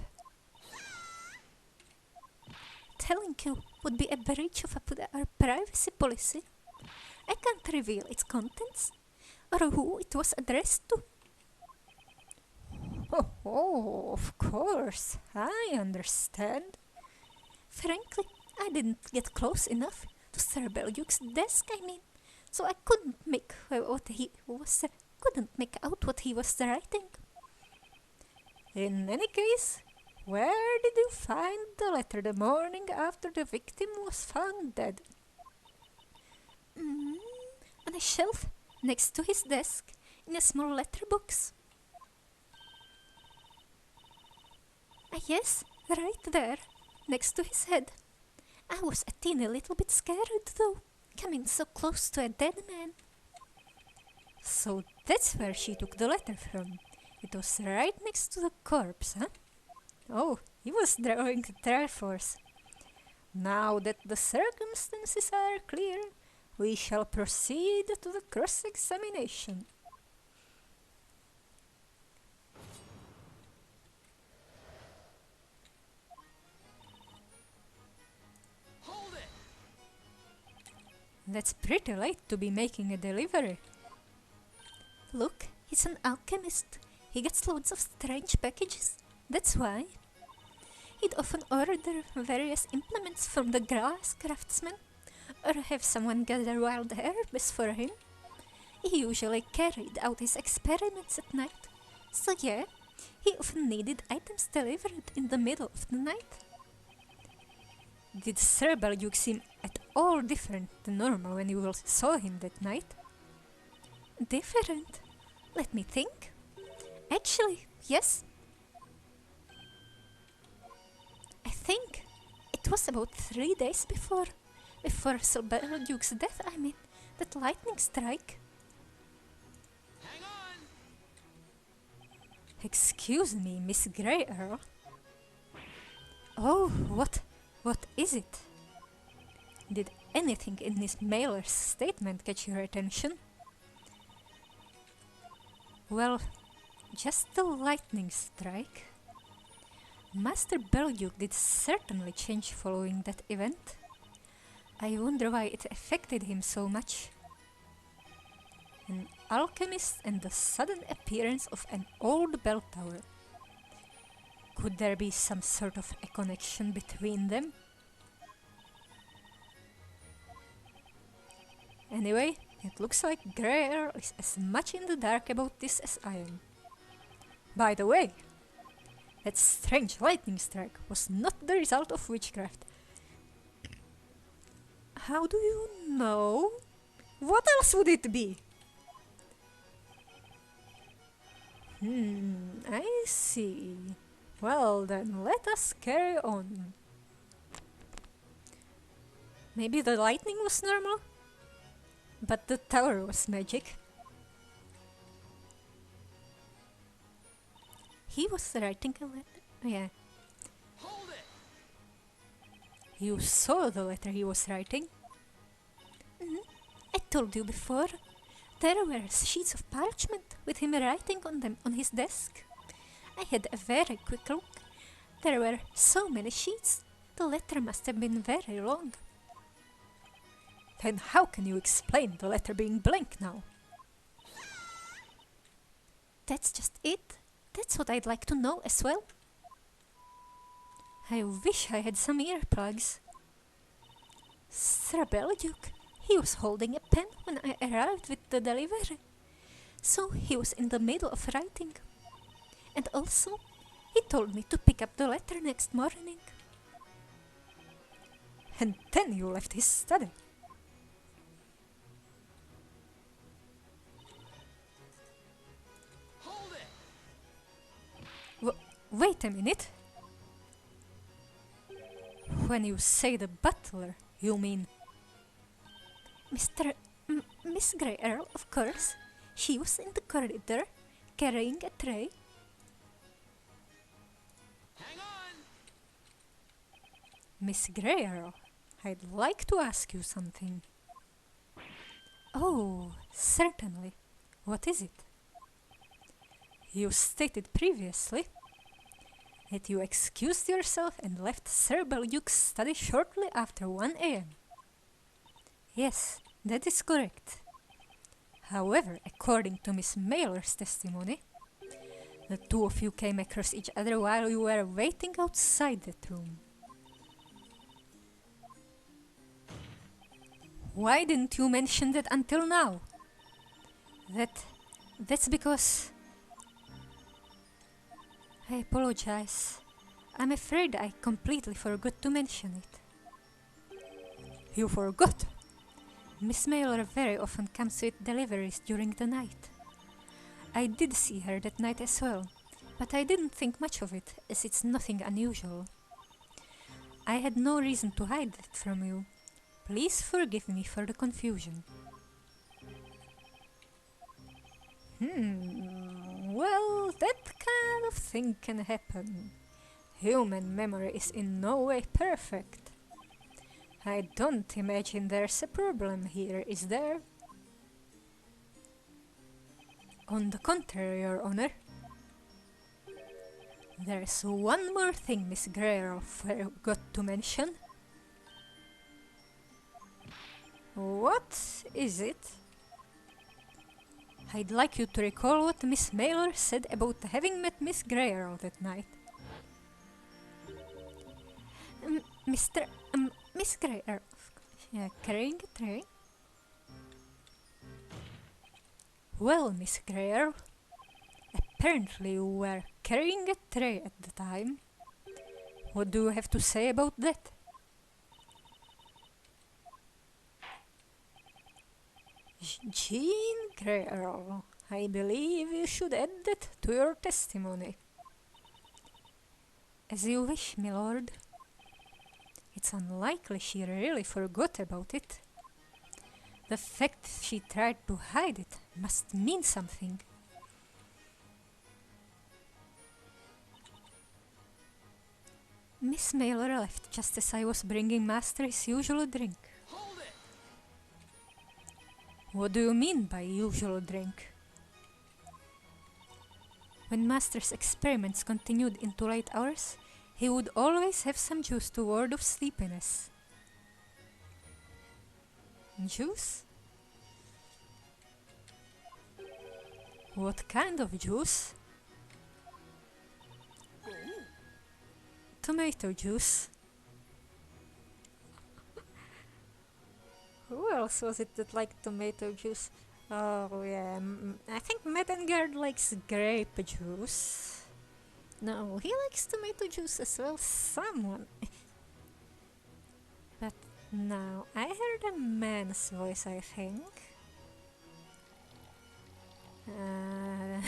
Telling you would be a breach of our privacy policy. I can't reveal its contents, or who it was addressed to. Oh, of course, I understand. Frankly, I didn't get close enough to Sir Belduke's desk, so I couldn't make out what he was writing. In any case, where did you find the letter the morning after the victim was found dead? On a shelf next to his desk, in a small letterbox. Yes, right there, next to his head. I was a teeny little bit scared though, coming so close to a dead man. So that's where she took the letter from. It was right next to the corpse, huh? Oh, he was drawing the Triforce. Now that the circumstances are clear, we shall proceed to the cross-examination. Hold it! That's pretty late to be making a delivery. Look, he's an alchemist. He gets loads of strange packages. That's why. He'd often order various implements from the glass craftsman, or have someone gather wild herbs for him. He usually carried out his experiments at night, so yeah, he often needed items delivered in the middle of the night. Did Sir Belduke seem at all different than normal when you saw him that night? Different? Let me think. Actually, yes. I think it was about 3 days before Sir Belduke's death, that lightning strike. Excuse me, Miss Grey Earl. Oh, what is it? Did anything in Miss Mailer's statement catch your attention? Well, just the lightning strike. Master Belduke did certainly change following that event. I wonder why it affected him so much. An alchemist and the sudden appearance of an old bell tower. Could there be some sort of a connection between them? Anyway, it looks like Grey Earl is as much in the dark about this as I am. By the way, that strange lightning strike was not the result of witchcraft. How do you know? What else would it be? I see. Well then, let us carry on. Maybe the lightning was normal, but the tower was magic. He was writing a letter. Yeah. Hold it! You saw the letter he was writing? I told you before. There were sheets of parchment with him writing on them on his desk. I had a very quick look. There were so many sheets. The letter must have been very long. Then how can you explain the letter being blank now? That's just it. That's what I'd like to know as well. I wish I had some earplugs. Sir Belduke, he was holding a pen when I arrived with the delivery. So he was in the middle of writing. And also, he told me to pick up the letter next morning. And then you left his study. Hold it! Wait a minute. When you say the butler, you mean Miss Grey Earl, of course. She was in the corridor, carrying a tray. Hang on! Miss Grey Earl, I'd like to ask you something. Oh, certainly. What is it? You stated previously that you excused yourself and left Sir Belduke's study shortly after 1 a.m. Yes, that is correct. However, according to Miss Mailer's testimony, the two of you came across each other while you were waiting outside that room. Why didn't you mention that until now? That's because... I apologize. I'm afraid I completely forgot to mention it. You forgot? Miss Mailer very often comes with deliveries during the night. I did see her that night as well, but I didn't think much of it, as it's nothing unusual. I had no reason to hide that from you. Please forgive me for the confusion. Well, that kind of thing can happen. Human memory is in no way perfect. I don't imagine there's a problem here, is there? On the contrary, Your Honor. There's one more thing Miss Greer forgot to mention. What is it? I'd like you to recall what Miss Mailer said about having met Miss Greer that night. Miss Greer, carrying a tray? Well, Miss Greer, apparently you were carrying a tray at the time. What do you have to say about that? Jean Greer, I believe you should add that to your testimony. As you wish, my lord. It's unlikely she really forgot about it. The fact she tried to hide it must mean something. Miss Mailer left just as I was bringing Master his usual drink. Hold it! What do you mean by usual drink? When Master's experiments continued into late hours, he would always have some juice to ward off sleepiness. Juice? What kind of juice? Tomato juice. Who else was it that liked tomato juice? Oh yeah, I think Medengard likes grape juice. No, he likes tomato juice as well, someone. But no, I heard a man's voice, I think. Hang on!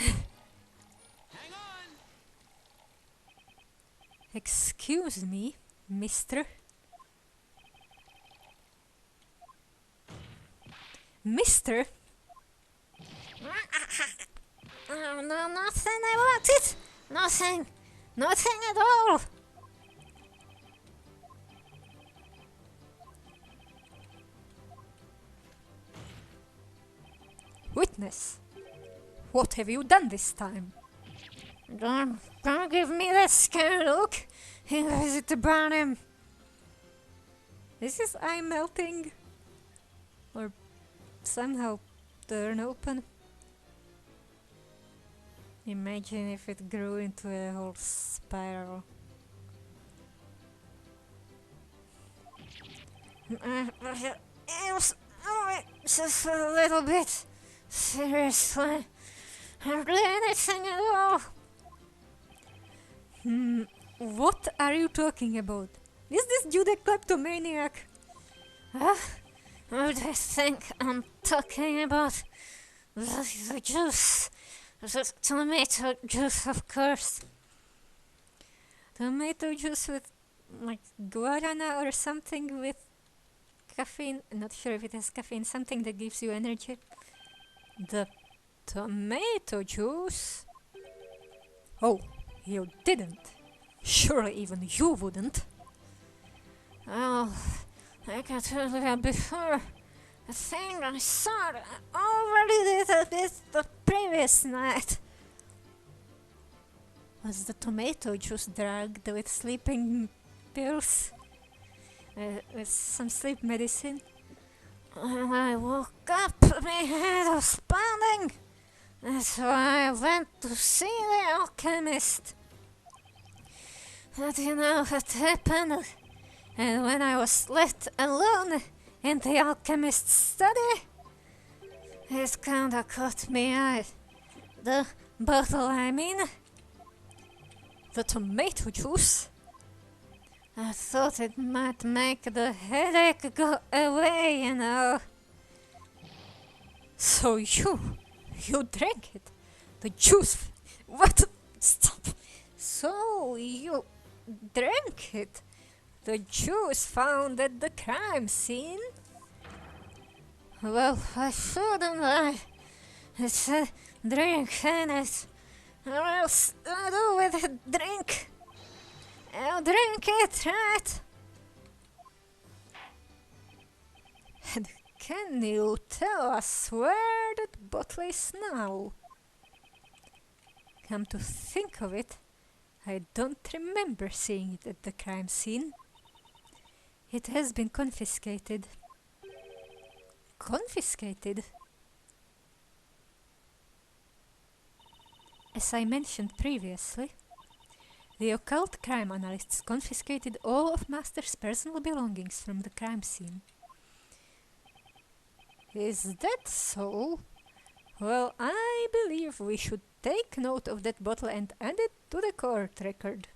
Excuse me, mister? Mister? Oh, no, nothing about it! Nothing! Nothing at all! Witness! What have you done this time? Don't give me that scared look! He has it about him! Is his eye melting? Or somehow turn open? Imagine if it grew into a whole spiral. Just a little bit. Seriously. Hardly anything at all. What are you talking about? Is this Jude a kleptomaniac? What do you think I'm talking about? The juice. The tomato juice, of course. Tomato juice with, like, guarana or something with caffeine. Not sure if it has caffeine. Something that gives you energy. The tomato juice? Oh, you didn't. Surely even you wouldn't. Oh, like I told you before, the thing I saw I already did this the previous night. Was the tomato juice drugged with sleeping pills? With some sleep medicine? When I woke up, my head was pounding. That's why I went to see the alchemist. But you know what happened? And when I was left alone in the alchemist's study, it kinda caught me out. The bottle, I mean. The tomato juice? I thought it might make the headache go away, you know. So you drank it? The juice? What? Stop! So you drank it? The juice found at the crime scene? Well, I shouldn't lie. It's a drink in it. Or else I do with a drink. I'll drink it, right? And can you tell us where that bottle is now? Come to think of it, I don't remember seeing it at the crime scene. It has been confiscated. Confiscated? As I mentioned previously, the occult crime analysts confiscated all of Master's personal belongings from the crime scene. Is that so? Well, I believe we should take note of that bottle and add it to the court record.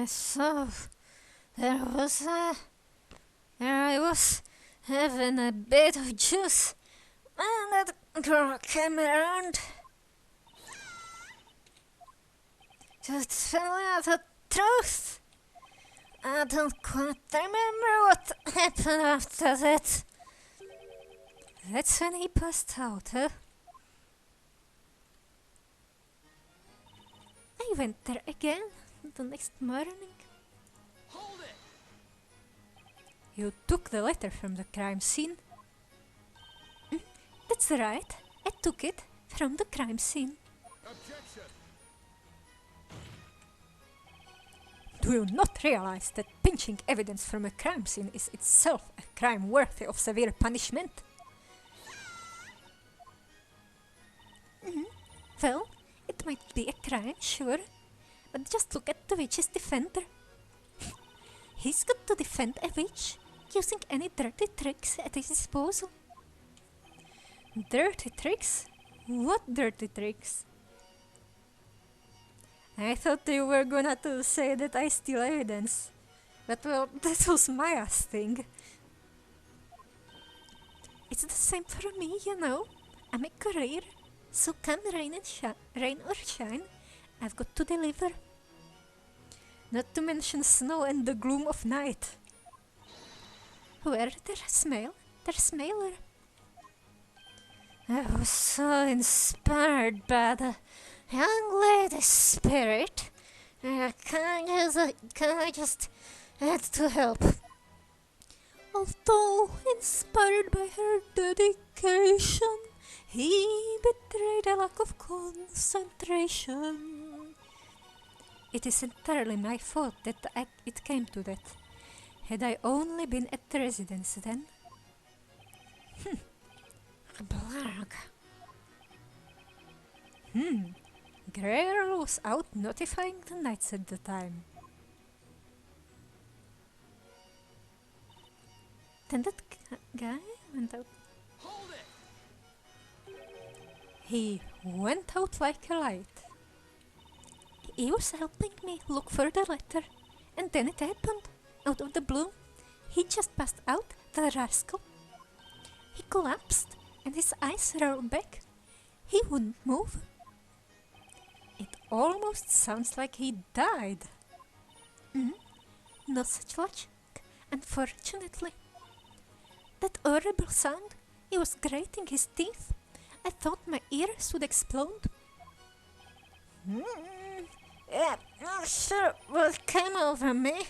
So, there I was having a bit of juice when that girl came around. To tell you the truth, I don't quite remember what happened after that. That's when he passed out, huh? I went there again the next morning. Hold it! You took the letter from the crime scene? That's right. I took it from the crime scene. Objection! Do you not realize that pinching evidence from a crime scene is itself a crime worthy of severe punishment? Well, it might be a crime, sure, but just look at the witch's defender. He's got to defend a witch using any dirty tricks at his disposal. Dirty tricks? What dirty tricks? I thought you were gonna to say that I steal evidence. But well, that was my ass thing. It's the same for me, you know. I'm a courier, so come rain or shine, I've got to deliver. Not to mention snow and the gloom of night. Where there's mail, there's mailer. I was so inspired by the young lady's spirit. I just had to help. Although inspired by her dedication, he betrayed a lack of concentration. It is entirely my fault that it came to that. Had I only been at the residence then. Blarg. Greer was out notifying the knights at the time. Then that guy went out. Hold it! He went out like a light. He was helping me look for the letter, and then it happened. Out of the blue, he just passed out, the rascal. He collapsed, and his eyes rolled back. He wouldn't move. It almost sounds like he died. No such luck, unfortunately. That horrible sound, he was grating his teeth. I thought my ears would explode. Yeah, sure what came over me.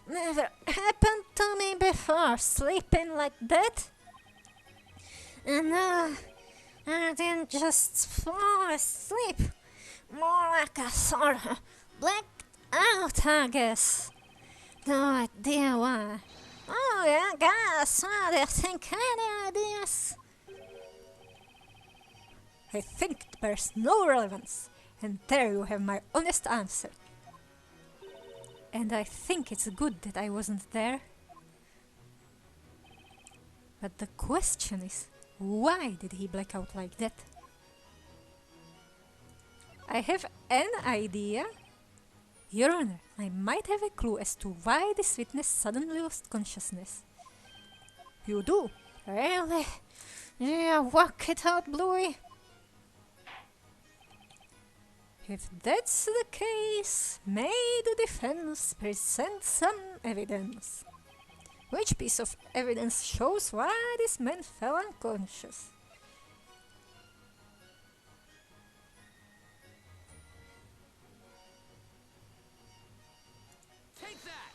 Never happened to me before, sleeping like that. And I didn't just fall asleep. More like a sort of blacked out, I guess. No idea why. Oh yeah, guys, what do you think? Any ideas? I think it bears no relevance, and there you have my honest answer. And I think it's good that I wasn't there. But the question is, why did he black out like that? I have an idea. Your Honor, I might have a clue as to why this witness suddenly lost consciousness. You do? Really? Yeah, work it out, Bluey. If that's the case, may the defense present some evidence. Which piece of evidence shows why this man fell unconscious? Take that!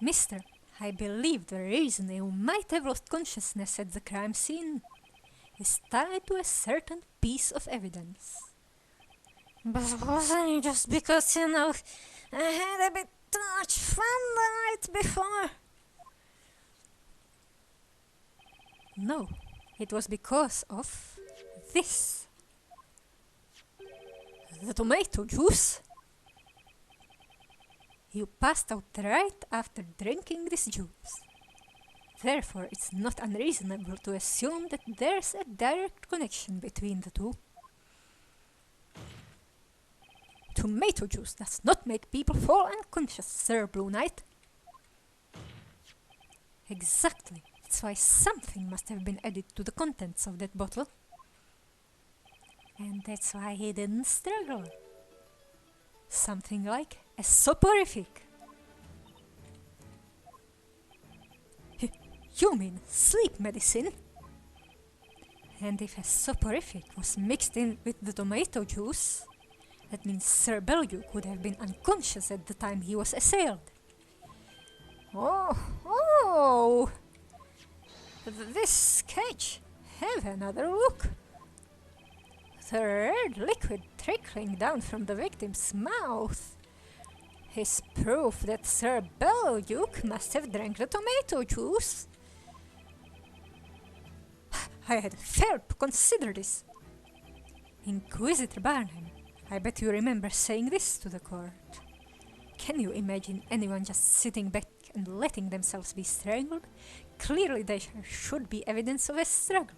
Mister, I believe the reason you might have lost consciousness at the crime scene is tied to a certain piece of evidence. But wasn't it just because, you know, I had a bit too much fun the night before? No, it was because of this. The tomato juice. You passed out right after drinking this juice. Therefore, it's not unreasonable to assume that there's a direct connection between the two. Tomato juice does not make people fall unconscious, Sir Blue Knight. Exactly. That's why something must have been added to the contents of that bottle. And that's why he didn't struggle. Something like a soporific. You mean sleep medicine? And if a soporific was mixed in with the tomato juice, that means Sir Bellew could have been unconscious at the time he was assailed. Oh! This sketch, have another look. The red liquid trickling down from the victim's mouth is proof that Sir Bellew must have drank the tomato juice. I had failed to consider this. Inquisitor Barnum, I bet you remember saying this to the court. Can you imagine anyone just sitting back and letting themselves be strangled? Clearly there should be evidence of a struggle.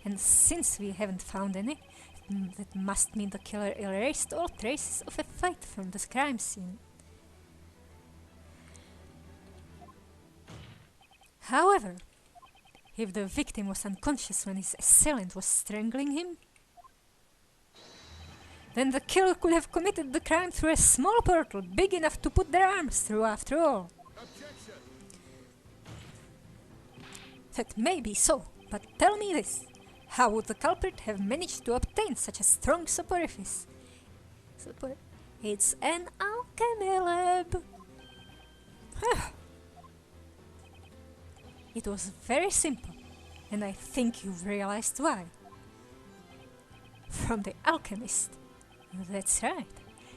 And since we haven't found any, that must mean the killer erased all traces of a fight from the crime scene. However, if the victim was unconscious when his assailant was strangling him, then the killer could have committed the crime through a small portal big enough to put their arms through after all. Objection! That may be so, but tell me this. How would the culprit have managed to obtain such a strong soporific? It's an alchemy lab. It was very simple, and I think you've realized why. From the alchemist. That's right.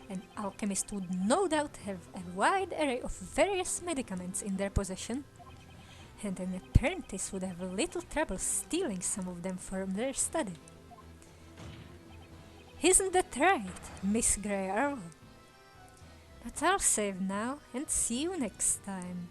An alchemist would no doubt have a wide array of various medicaments in their possession, and an apprentice would have little trouble stealing some of them from their study. Isn't that right, Miss Grey Earl? But I'll save now and see you next time.